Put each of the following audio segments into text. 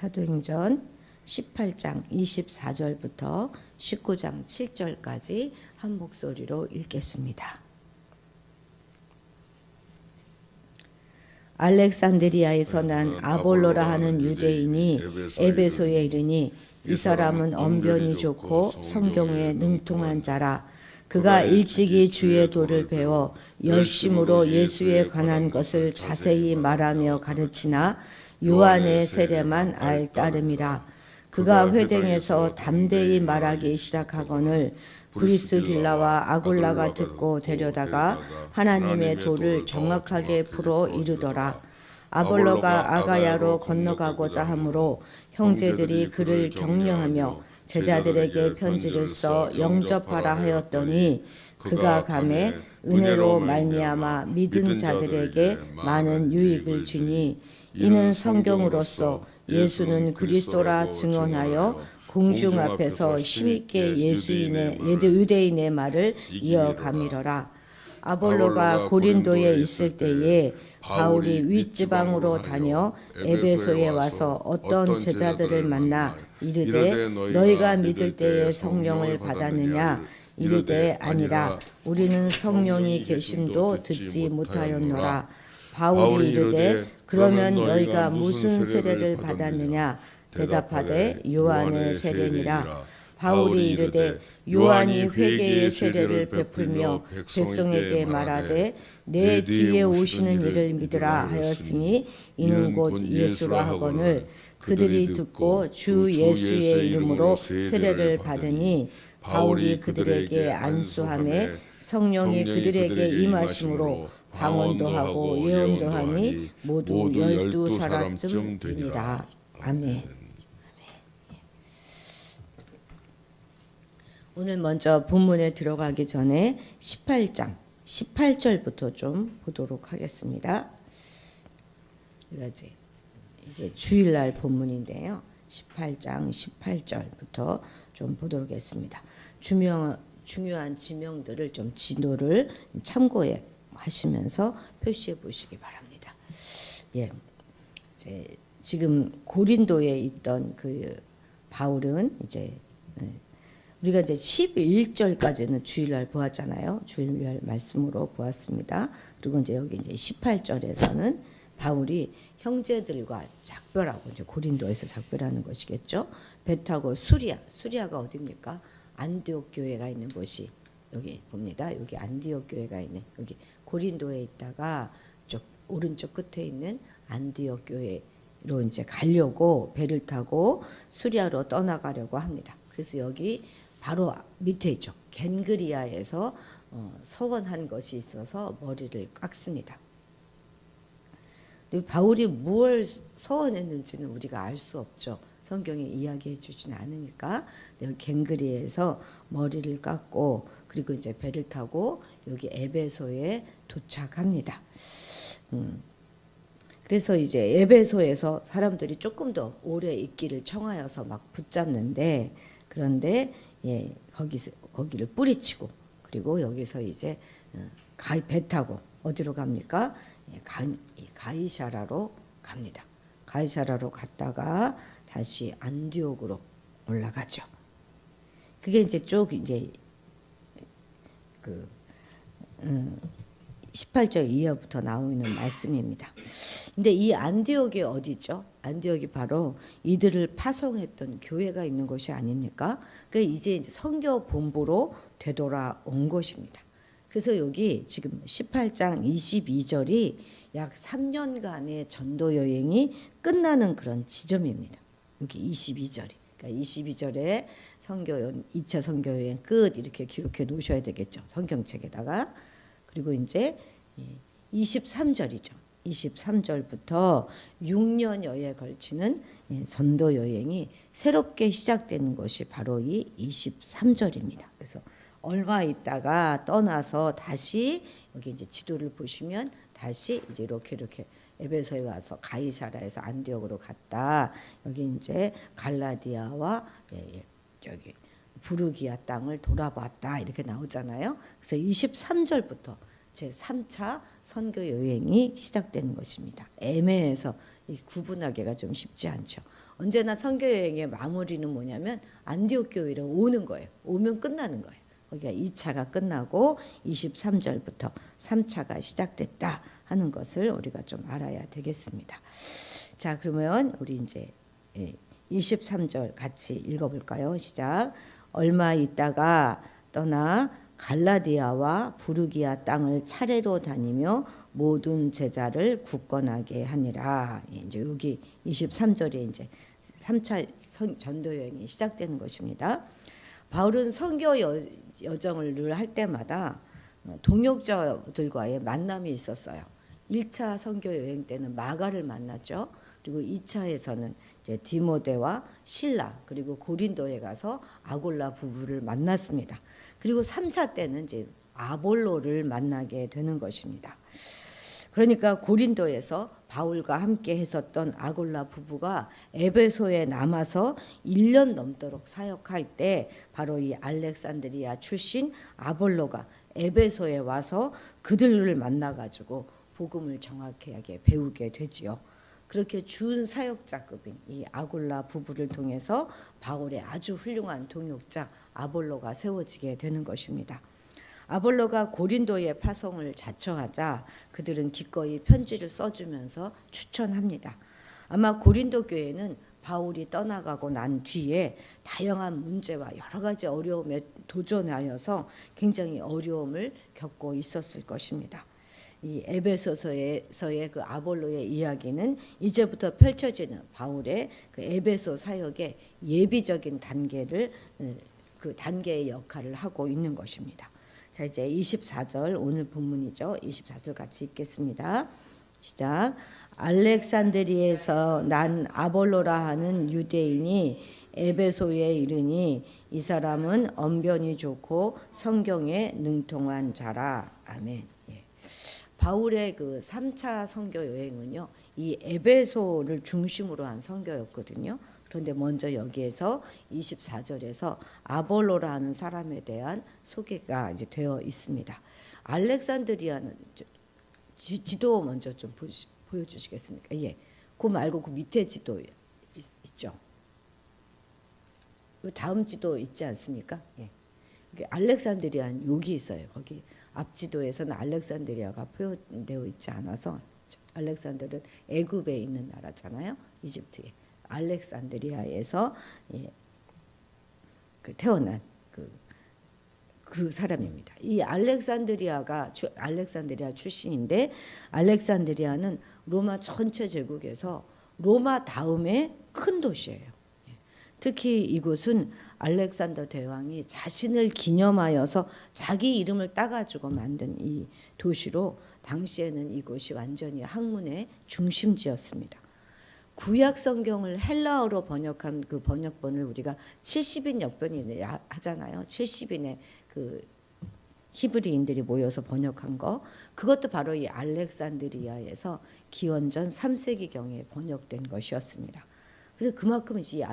사도행전 18장 24절부터 19장 7절까지 한 목소리로 읽겠습니다. 알렉산드리아에서 난 아볼로라 하는 유대인이 에베소에 이르니 이 사람은 언변이 좋고 성경에 능통한 자라. 그가 일찍이 주의 도를 배워 열심으로 예수에 관한 것을 자세히 말하며 가르치나 요한의 세례만 알 따름이라. 그가 회당에서 담대히 말하기 시작하거늘 브리스길라와 아굴라가 듣고 데려다가 하나님의 도를 정확하게 풀어 이르더라. 아볼로가 아가야로 건너가고자 하므로 형제들이 그를 격려하며 제자들에게 편지를 써 영접하라 하였더니 그가 가매 은혜로 말미암아 믿은 자들에게 많은 유익을 주니 이는 성경으로서 예수는 그리스도라 증언하여 공중 앞에서 힘있게 유대인의 말을 이어가미러라. 아볼로가 고린도에 있을 때에 바울이 윗지방으로 다녀 에베소에 와서 어떤 제자들을 만나 이르되 너희가 믿을 때에 성령을 받았느냐? 이르되 아니라 우리는 성령이 계심도 듣지 못하였노라. 바울이 이르되 그러면 너희가 무슨 세례를 받았느냐? 대답하되 요한의 세례니라. 바울이 이르되 요한이 회개의 세례를 베풀며 백성에게 말하되 내 뒤에 오시는 이를 믿으라 하였으니 이는 곧 예수라 하거늘 그들이 듣고 주 예수의 이름으로 세례를 받으니 바울이 그들에게 안수하매 성령이 그들에게 임하심으로 방언도 하고 예언도 하니 모두 12사람쯤 되니라. 아멘. 오늘 먼저 본문에 들어가기 전에 18장 18절부터 좀 보도록 하겠습니다. 이게 주일날 본문인데요. 18장 18절부터 좀 보도록 하겠습니다. 중요한 지명들을 좀 지도를 참고해 하시면서 표시해 보시기 바랍니다. 예, 지금 고린도에 있던 그 바울은 우리가 11절까지는 주일날 보았잖아요. 주일날 말씀으로 보았습니다. 그리고 여기 18절에서는 바울이 형제들과 작별하고 고린도에서 작별하는 것이겠죠. 배 타고 수리아가 어디입니까? 안디옥 교회가 있는 곳이 여기 봅니다. 여기 안디옥 교회가 있는 여기 고린도에 있다가 오른쪽 끝에 있는 안디옥 교회로 가려고 배를 타고 수리아로 떠나가려고 합니다. 그래서 여기 바로 밑에 있죠. 겐그리아에서 서원한 것이 있어서 머리를 깎습니다. 바울이 무엇을 서원했는지는 우리가 알 수 없죠. 성경이 이야기해 주지는 않으니까. 겐그리아에서 머리를 깎고 그리고 배를 타고 여기 에베소에 도착합니다. 그래서 에베소에서 사람들이 조금 더 오래 있기를 청하여서 막 붙잡는데 그런데 거기를 뿌리치고 그리고 여기서 배 타고 어디로 갑니까? 가이사라로 갑니다. 가이사라로 갔다가 다시 안디옥으로 올라가죠. 그게 18절 이하부터 나오는 말씀입니다. 근데 이 안디옥이 어디죠? 안디옥이 바로 이들을 파송했던 교회가 있는 곳이 아닙니까? 그 이제 선교 본부로 되돌아온 곳입니다. 그래서 여기 지금 18장 22절이 약 3년간의 전도 여행이 끝나는 그런 지점입니다. 여기 22절이. 그러니까 22절에 2차 선교 여행 끝 이렇게 기록해 놓으셔야 되겠죠. 성경책에다가. 그리고 23절이죠. 23절부터 6년여에 걸치는 전도 여행이 새롭게 시작되는 것이 바로 이 23절입니다. 그래서 얼마 있다가 떠나서 다시 여기 지도를 보시면 다시 이렇게 에베소에 와서 가이사라에서 안디옥으로 갔다. 여기 갈라디아와 저기 부르기아 땅을 돌아봤다 이렇게 나오잖아요. 그래서 23절부터 제3차 선교 여행이 시작되는 것입니다. 애매해서 구분하기가 좀 쉽지 않죠. 언제나 선교 여행의 마무리는 뭐냐면 안디옥 교회로 오는 거예요. 오면 끝나는 거예요. 거기가 2차가 끝나고 23절부터 3차가 시작됐다 하는 것을 우리가 좀 알아야 되겠습니다. 자, 그러면 우리 이제 23절 같이 읽어볼까요? 시작. 얼마 있다가 떠나 갈라디아와 부르기아 땅을 차례로 다니며 모든 제자를 굳건하게 하니라. 이제 여기 23절에 이제 3차 전도 여행이 시작되는 것입니다. 바울은 선교 여정을 늘 할 때마다 동역자들과의 만남이 있었어요. 1차 선교 여행 때는 마가를 만났죠. 그리고 2차에서는 이제 디모데와 실라 그리고 고린도에 가서 아골라 부부를 만났습니다. 그리고 3차 때는 이제 아볼로를 만나게 되는 것입니다. 그러니까 고린도에서 바울과 함께 했었던 아골라 부부가 에베소에 남아서 1년 넘도록 사역할 때 바로 이 알렉산드리아 출신 아볼로가 에베소에 와서 그들을 만나가지고 복음을 정확하게 배우게 되지요. 그렇게 준 사역자급인 이 아골라 부부를 통해서 바울의 아주 훌륭한 동역자 아볼로가 세워지게 되는 것입니다. 아볼로가 고린도의 파송을 자처하자 그들은 기꺼이 편지를 써주면서 추천합니다. 아마 고린도 교회는 바울이 떠나가고 난 뒤에 다양한 문제와 여러 가지 어려움에 도전하여서 굉장히 어려움을 겪고 있었을 것입니다. 이 에베소서에서의 그 아볼로의 이야기는 이제부터 펼쳐지는 바울의 그 에베소 사역의 예비적인 단계를 그 단계의 역할을 하고 있는 것입니다. 자, 이제 24절 오늘 본문이죠. 24절 같이 읽겠습니다. 시작. 알렉산드리에서 난 아볼로라 하는 유대인이 에베소에 이르니 이 사람은 언변이 좋고 성경에 능통한 자라. 아멘. 바울의 그 3차 선교 여행은요, 이 에베소를 중심으로 한 선교였거든요. 그런데 먼저 여기에서 24절에서 아볼로라 하는 사람에 대한 소개가 이제 되어 있습니다. 알렉산드리아는 지도 먼저 좀 보여주시겠습니까? 예, 그 말고 그 밑에 지도 있죠. 다음 지도 있지 않습니까? 예, 알렉산드리아는 여기 있어요. 거기 앞 지도에서는 알렉산드리아가 표현되어 있지 않아서 알렉산드르는 애굽에 있는 나라잖아요. 이집트에. 알렉산드리아에서 태어난 그 사람입니다. 이 알렉산드리아 출신인데 알렉산드리아는 로마 전체 제국에서 로마 다음에 큰 도시예요. 특히 이곳은 알렉산더 대왕이 자신을 기념하여서 자기 이름을 따가지고 만든 이 도시로 당시에는 이곳이 완전히 학문의 중심지였습니다. 구약 성경을 헬라어로 번역한 그 번역본을 우리가 70인 역번이 하잖아요. 70인의 그 히브리인들이 모여서 번역한 거. 그것도 바로 이 알렉산드리아에서 기원전 3세기경에 번역된 것이었습니다. 그래서 그만큼 이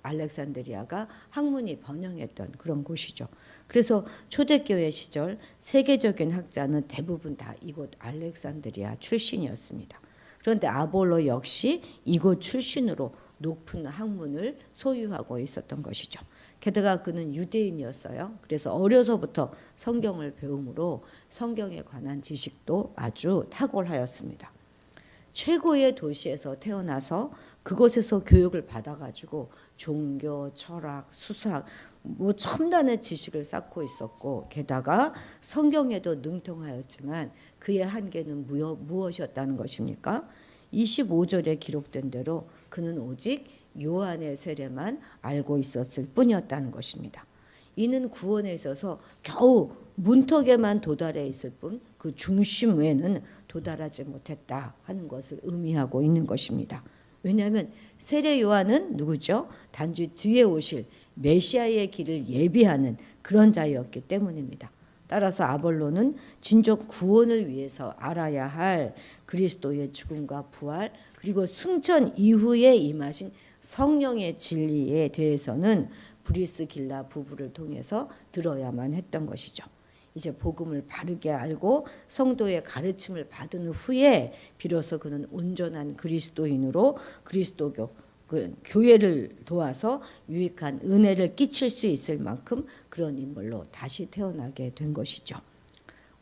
알렉산드리아가 학문이 번영했던 그런 곳이죠. 그래서 초대교회 시절 세계적인 학자는 대부분 다 이곳 알렉산드리아 출신이었습니다. 그런데 아볼로 역시 이곳 출신으로 높은 학문을 소유하고 있었던 것이죠. 게다가 그는 유대인이었어요. 그래서 어려서부터 성경을 배움으로 성경에 관한 지식도 아주 탁월하였습니다. 최고의 도시에서 태어나서 그곳에서 교육을 받아가지고 종교, 철학, 수학, 첨단의 지식을 쌓고 있었고 게다가 성경에도 능통하였지만 그의 한계는 무엇이었다는 것입니까? 25절에 기록된 대로 그는 오직 요한의 세례만 알고 있었을 뿐이었다는 것입니다. 이는 구원에 있어서 겨우 문턱에만 도달해 있을 뿐 그 중심 외에는 도달하지 못했다 하는 것을 의미하고 있는 것입니다. 왜냐하면 세례 요한은 누구죠? 단지 뒤에 오실 메시아의 길을 예비하는 그런 자였기 때문입니다. 따라서 아볼로는 진정 구원을 위해서 알아야 할 그리스도의 죽음과 부활 그리고 승천 이후에 임하신 성령의 진리에 대해서는 브리스길라 부부를 통해서 들어야만 했던 것이죠. 이제 복음을 바르게 알고 성도의 가르침을 받은 후에 비로소 그는 온전한 그리스도인으로 그리스도교 그 교회를 도와서 유익한 은혜를 끼칠 수 있을 만큼 그런 인물로 다시 태어나게 된 것이죠.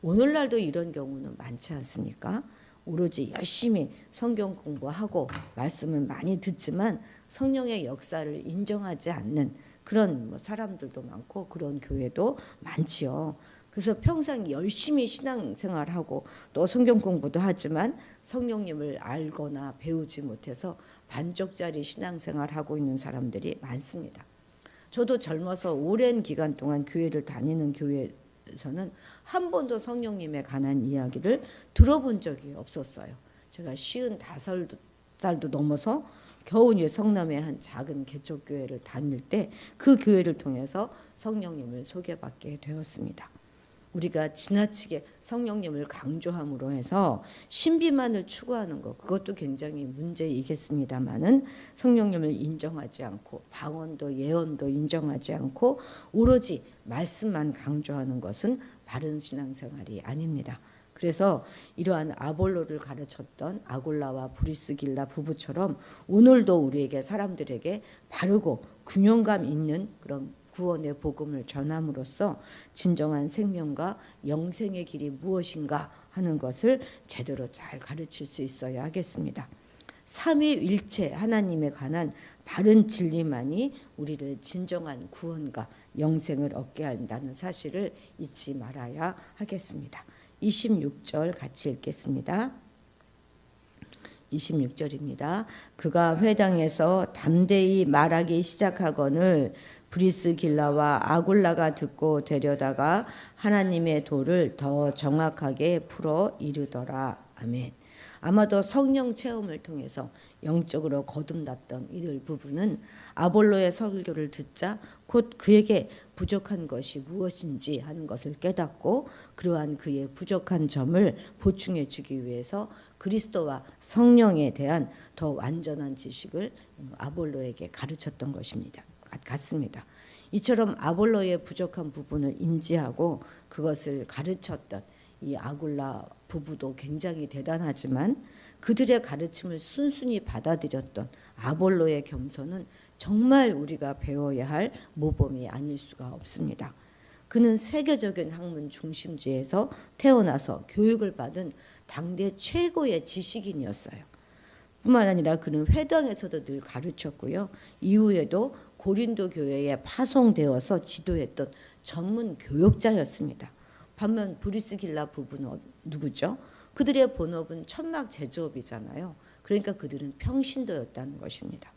오늘날도 이런 경우는 많지 않습니까? 오로지 열심히 성경 공부하고 말씀을 많이 듣지만 성령의 역사를 인정하지 않는 그런 사람들도 많고 그런 교회도 많지요. 그래서 평생 열심히 신앙생활하고 또 성경 공부도 하지만 성령님을 알거나 배우지 못해서 반쪽짜리 신앙생활하고 있는 사람들이 많습니다. 저도 젊어서 오랜 기간 동안 교회를 다니는 교회에서는 한 번도 성령님에 관한 이야기를 들어본 적이 없었어요. 제가 55살도 넘어서 겨우 이제 성남의 한 작은 개척교회를 다닐 때 그 교회를 통해서 성령님을 소개받게 되었습니다. 우리가 지나치게 성령님을 강조함으로 해서 신비만을 추구하는 것 그것도 굉장히 문제이겠습니다마는 성령님을 인정하지 않고 방언도 예언도 인정하지 않고 오로지 말씀만 강조하는 것은 바른 신앙생활이 아닙니다. 그래서 이러한 아볼로를 가르쳤던 아골라와 브리스길라 부부처럼 오늘도 우리에게 사람들에게 바르고 균형감 있는 그런 구원의 복음을 전함으로써 진정한 생명과 영생의 길이 무엇인가 하는 것을 제대로 잘 가르칠 수 있어야 하겠습니다. 삼위일체 하나님에 관한 바른 진리만이 우리를 진정한 구원과 영생을 얻게 한다는 사실을 잊지 말아야 하겠습니다. 26절 같이 읽겠습니다. 26절입니다. 그가 회당에서 담대히 말하기 시작하거늘 브리스길라와 아굴라가 듣고 데려다가 하나님의 도를 더 정확하게 풀어 이르더라. 아멘. 아마도 성령 체험을 통해서 영적으로 거듭났던 이들 부부는 아볼로의 설교를 듣자 곧 그에게 부족한 것이 무엇인지 하는 것을 깨닫고 그러한 그의 부족한 점을 보충해 주기 위해서 그리스도와 성령에 대한 더 완전한 지식을 아볼로에게 가르쳤던 것입니다. 같습니다. 이처럼 아볼로의 부족한 부분을 인지하고 그것을 가르쳤던 이 아굴라 부부도 굉장히 대단하지만 그들의 가르침을 순순히 받아들였던 아볼로의 겸손은 정말 우리가 배워야 할 모범이 아닐 수가 없습니다. 그는 세계적인 학문 중심지에서 태어나서 교육을 받은 당대 최고의 지식인이었어요. 뿐만 아니라 그는 회당에서도 늘 가르쳤고요. 이후에도 고린도 교회에 파송되어서 지도했던 전문 교역자였습니다. 반면 브리스길라 부부는 누구죠? 그들의 본업은 천막 제조업이잖아요. 그러니까 그들은 평신도였다는 것입니다.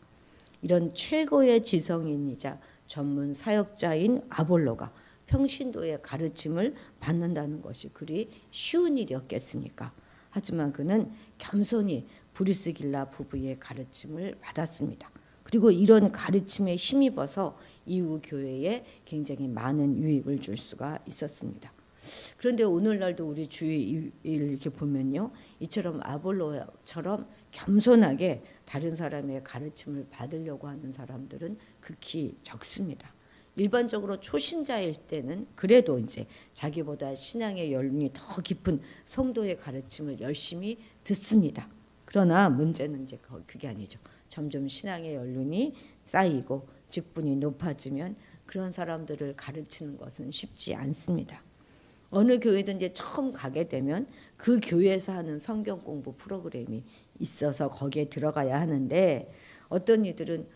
이런 최고의 지성인이자 전문 사역자인 아볼로가 평신도의 가르침을 받는다는 것이 그리 쉬운 일이었겠습니까? 하지만 그는 겸손히 브리스길라 부부의 가르침을 받았습니다. 그리고 이런 가르침에 힘입어서 이후 교회에 굉장히 많은 유익을 줄 수가 있었습니다. 그런데 오늘날도 우리 주위를 이렇게 보면요, 이처럼 아볼로처럼 겸손하게 다른 사람의 가르침을 받으려고 하는 사람들은 극히 적습니다. 일반적으로 초신자일 때는 그래도 이제 자기보다 신앙의 연륜이 더 깊은 성도의 가르침을 열심히 듣습니다. 그러나 문제는 이제 그게 아니죠. 점점 신앙의 연륜이 쌓이고 직분이 높아지면 그런 사람들을 가르치는 것은 쉽지 않습니다. 어느 교회든지 처음 가게 되면 그 교회에서 하는 성경 공부 프로그램이 있어서 거기에 들어가야 하는데 어떤 이들은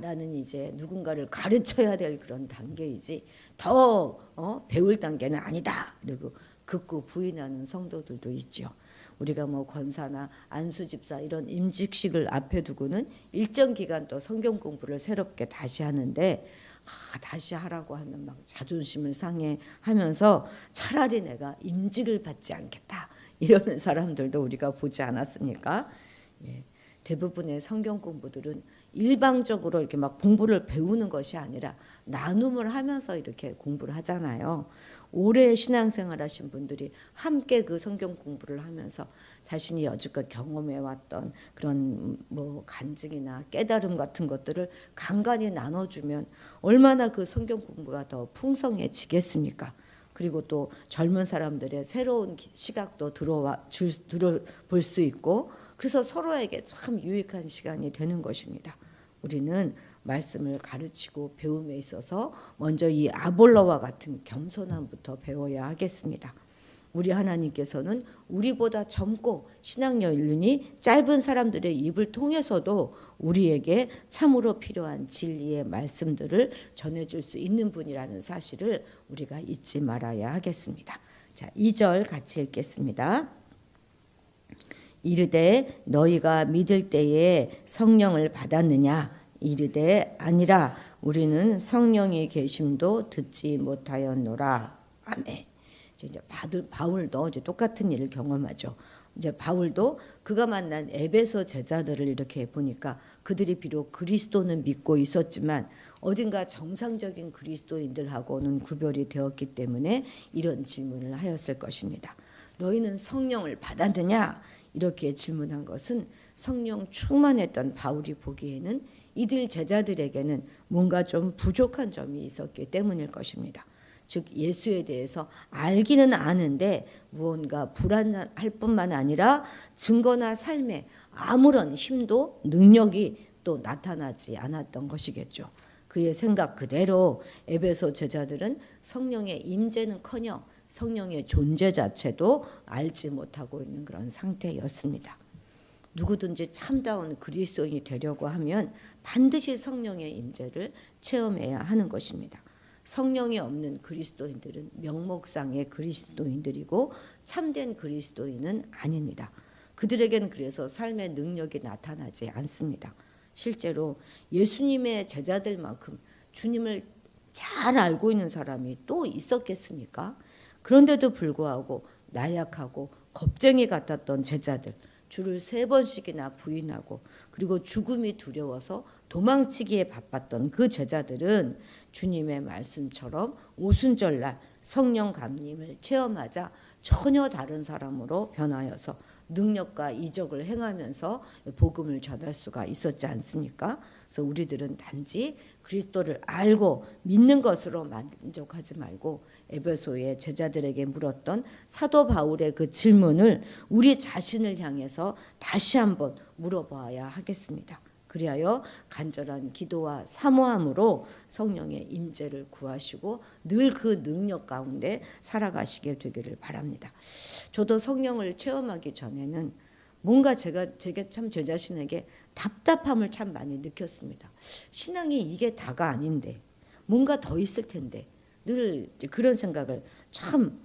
나는 이제 누군가를 가르쳐야 될 그런 단계이지 더 배울 단계는 아니다. 그리고 극구 부인하는 성도들도 있죠. 우리가 뭐 권사나 안수집사 이런 임직식을 앞에 두고는 일정 기간 또 성경 공부를 새롭게 다시 하는데 다시 하라고 하면 막 자존심을 상해하면서 차라리 내가 임직을 받지 않겠다 이러는 사람들도 우리가 보지 않았습니까? 예. 대부분의 성경 공부들은 일방적으로 이렇게 막 공부를 배우는 것이 아니라 나눔을 하면서 이렇게 공부를 하잖아요. 오래 신앙생활 하신 분들이 함께 그 성경 공부를 하면서 자신이 여지껏 경험해 왔던 그런 뭐 간증이나 깨달음 같은 것들을 간간히 나눠주면 얼마나 그 성경 공부가 더 풍성해지겠습니까? 그리고 또 젊은 사람들의 새로운 시각도 들어볼 수 있고, 그래서 서로에게 참 유익한 시간이 되는 것입니다. 우리는 말씀을 가르치고 배움에 있어서 먼저 이 아볼로와 같은 겸손함부터 배워야 하겠습니다. 우리 하나님께서는 우리보다 젊고 신앙 연륜이 짧은 사람들의 입을 통해서도 우리에게 참으로 필요한 진리의 말씀들을 전해줄 수 있는 분이라는 사실을 우리가 잊지 말아야 하겠습니다. 자, 2절 같이 읽겠습니다. 이르되 너희가 믿을 때에 성령을 받았느냐? 이르되 아니라 우리는 성령의 계심도 듣지 못하였노라. 아멘. 이제 바울도 이제 똑같은 일을 경험하죠. 이제 바울도 그가 만난 에베소 제자들을 이렇게 보니까 그들이 비록 그리스도는 믿고 있었지만 어딘가 정상적인 그리스도인들하고는 구별이 되었기 때문에 이런 질문을 하였을 것입니다. 너희는 성령을 받았느냐? 이렇게 질문한 것은 성령 충만했던 바울이 보기에는 이들 제자들에게는 뭔가 좀 부족한 점이 있었기 때문일 것입니다. 즉 예수에 대해서 알기는 아는데 무언가 불안할 뿐만 아니라 증거나 삶에 아무런 힘도 능력이 또 나타나지 않았던 것이겠죠. 그의 생각 그대로 에베소 제자들은 성령의 임재는커녕 성령의 존재 자체도 알지 못하고 있는 그런 상태였습니다. 누구든지 참다운 그리스도인이 되려고 하면 반드시 성령의 임재를 체험해야 하는 것입니다. 성령이 없는 그리스도인들은 명목상의 그리스도인들이고 참된 그리스도인은 아닙니다. 그들에겐 그래서 삶의 능력이 나타나지 않습니다. 실제로 예수님의 제자들만큼 주님을 잘 알고 있는 사람이 또 있었겠습니까? 그런데도 불구하고 나약하고 겁쟁이 같았던 제자들, 주를 3번씩이나 부인하고 그리고 죽음이 두려워서 도망치기에 바빴던 그 제자들은 주님의 말씀처럼 오순절날 성령 감림을 체험하자 전혀 다른 사람으로 변하여서 능력과 이적을 행하면서 복음을 전할 수가 있었지 않습니까? 그래서 우리들은 단지 그리스도를 알고 믿는 것으로 만족하지 말고 에베소의 제자들에게 물었던 사도 바울의 그 질문을 우리 자신을 향해서 다시 한번 물어봐야 하겠습니다. 그리하여 간절한 기도와 사모함으로 성령의 임재를 구하시고 늘 그 능력 가운데 살아가시게 되기를 바랍니다. 저도 성령을 체험하기 전에는 뭔가 제게 참 제 자신에게 답답함을 참 많이 느꼈습니다. 신앙이 이게 다가 아닌데 뭔가 더 있을 텐데 늘 그런 생각을 참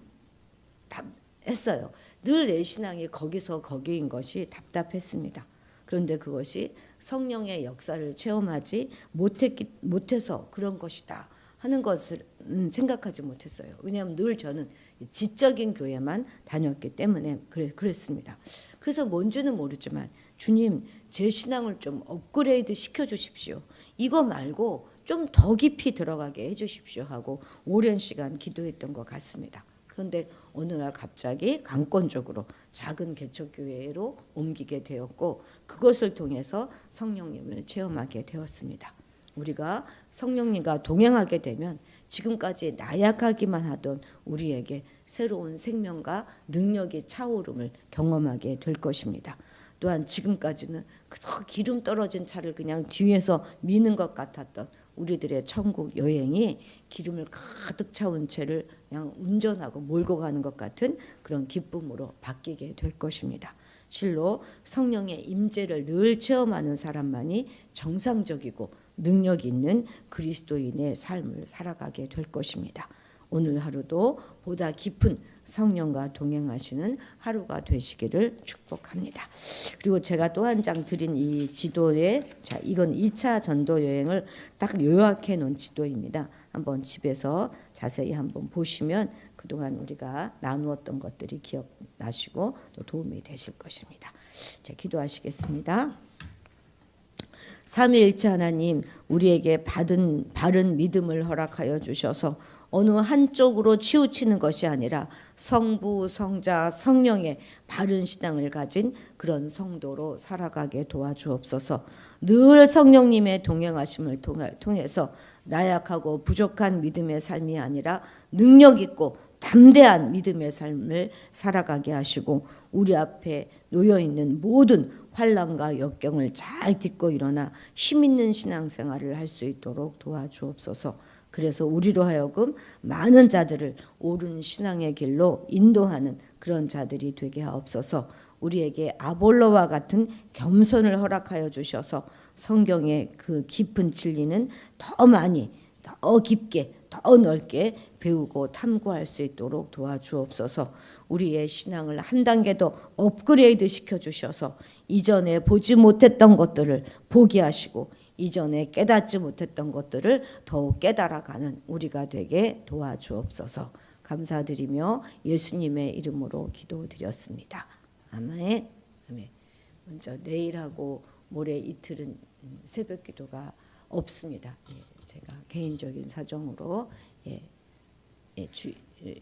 했어요. 늘 내 신앙이 거기서 거기인 것이 답답했습니다. 그런데 그것이 성령의 역사를 체험하지 못해서 그런 것이다 하는 것을 생각하지 못했어요. 왜냐하면 늘 저는 지적인 교회만 다녔기 때문에 그랬습니다. 그래서 뭔지는 모르지만 주님 제 신앙을 좀 업그레이드 시켜주십시오. 이거 말고 좀 더 깊이 들어가게 해주십시오 하고 오랜 시간 기도했던 것 같습니다. 그런데 어느 날 갑자기 강권적으로 작은 개척교회로 옮기게 되었고 그것을 통해서 성령님을 체험하게 되었습니다. 우리가 성령님과 동행하게 되면 지금까지 나약하기만 하던 우리에게 새로운 생명과 능력의 차오름을 경험하게 될 것입니다. 또한 지금까지는 그저 기름 떨어진 차를 그냥 뒤에서 미는 것 같았던 우리들의 천국 여행이 기름을 가득 차온 채를 그냥 운전하고 몰고 가는 것 같은 그런 기쁨으로 바뀌게 될 것입니다. 실로 성령의 임재를 늘 체험하는 사람만이 정상적이고 능력 있는 그리스도인의 삶을 살아가게 될 것입니다. 오늘 하루도 보다 깊은 성령과 동행하시는 하루가 되시기를 축복합니다. 그리고 제가 또 한 장 드린 이 지도에 이건 2차 전도 여행을 딱 요약해 놓은 지도입니다. 한번 집에서 자세히 한번 보시면 그동안 우리가 나누었던 것들이 기억나시고 또 도움이 되실 것입니다. 자, 기도하시겠습니다. 삼위일체 하나님, 우리에게 바른 믿음을 허락하여 주셔서 어느 한쪽으로 치우치는 것이 아니라 성부, 성자, 성령의 바른 신앙을 가진 그런 성도로 살아가게 도와주옵소서. 늘 성령님의 동행하심을 통해서 나약하고 부족한 믿음의 삶이 아니라 능력 있고 담대한 믿음의 삶을 살아가게 하시고 우리 앞에 놓여 있는 모든 환난과 역경을 잘 딛고 일어나 힘 있는 신앙생활을 할 수 있도록 도와주옵소서. 그래서 우리로 하여금 많은 자들을 옳은 신앙의 길로 인도하는 그런 자들이 되게 하옵소서. 우리에게 아볼로와 같은 겸손을 허락하여 주셔서 성경의 그 깊은 진리는 더 많이, 더 깊게, 더 넓게 배우고 탐구할 수 있도록 도와주옵소서. 우리의 신앙을 한 단계 더 업그레이드 시켜주셔서 이전에 보지 못했던 것들을 보게 하시고 이전에 깨닫지 못했던 것들을 더욱 깨달아가는 우리가 되게 도와주옵소서. 감사드리며 예수님의 이름으로 기도드렸습니다. 아멘. 아멘. 먼저 내일하고 모레 이틀은 새벽 기도가 없습니다. 제가 개인적인 사정으로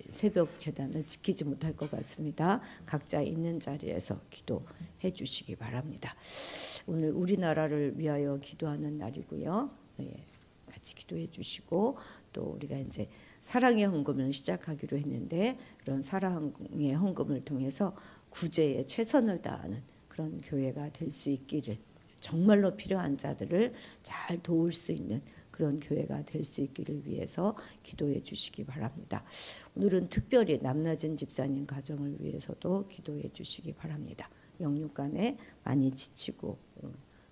새벽 제단을 지키지 못할 것 같습니다. 각자 있는 자리에서 기도해 주시기 바랍니다. 오늘 우리나라를 위하여 기도하는 날이고요. 같이 기도해 주시고 또 우리가 이제 사랑의 헌금을 시작하기로 했는데 그런 사랑의 헌금을 통해서 구제에 최선을 다하는 그런 교회가 될 수 있기를, 정말로 필요한 자들을 잘 도울 수 있는 그런 교회가 될 수 있기를 위해서 기도해 주시기 바랍니다. 오늘은 특별히 남나진 집사님 가정을 위해서도 기도해 주시기 바랍니다. 영육간에 많이 지치고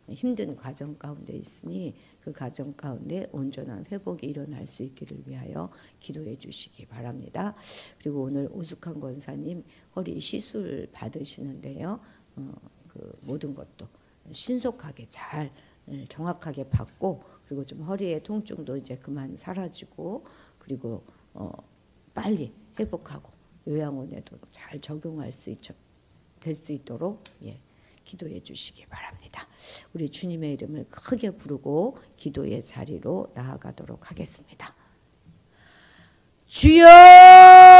힘든 과정 가운데 있으니 그 과정 가운데 온전한 회복이 일어날 수 있기를 위하여 기도해 주시기 바랍니다. 그리고 오늘 오숙한 권사님 허리 시술 받으시는데요. 그 모든 것도 신속하게 잘 정확하게 받고 그리고 좀 허리의 통증도 이제 그만 사라지고 그리고 빨리 회복하고 요양원에도 잘 적용할 수 될 수 있도록 기도해 주시기 바랍니다. 우리 주님의 이름을 크게 부르고 기도의 자리로 나아가도록 하겠습니다. 주여!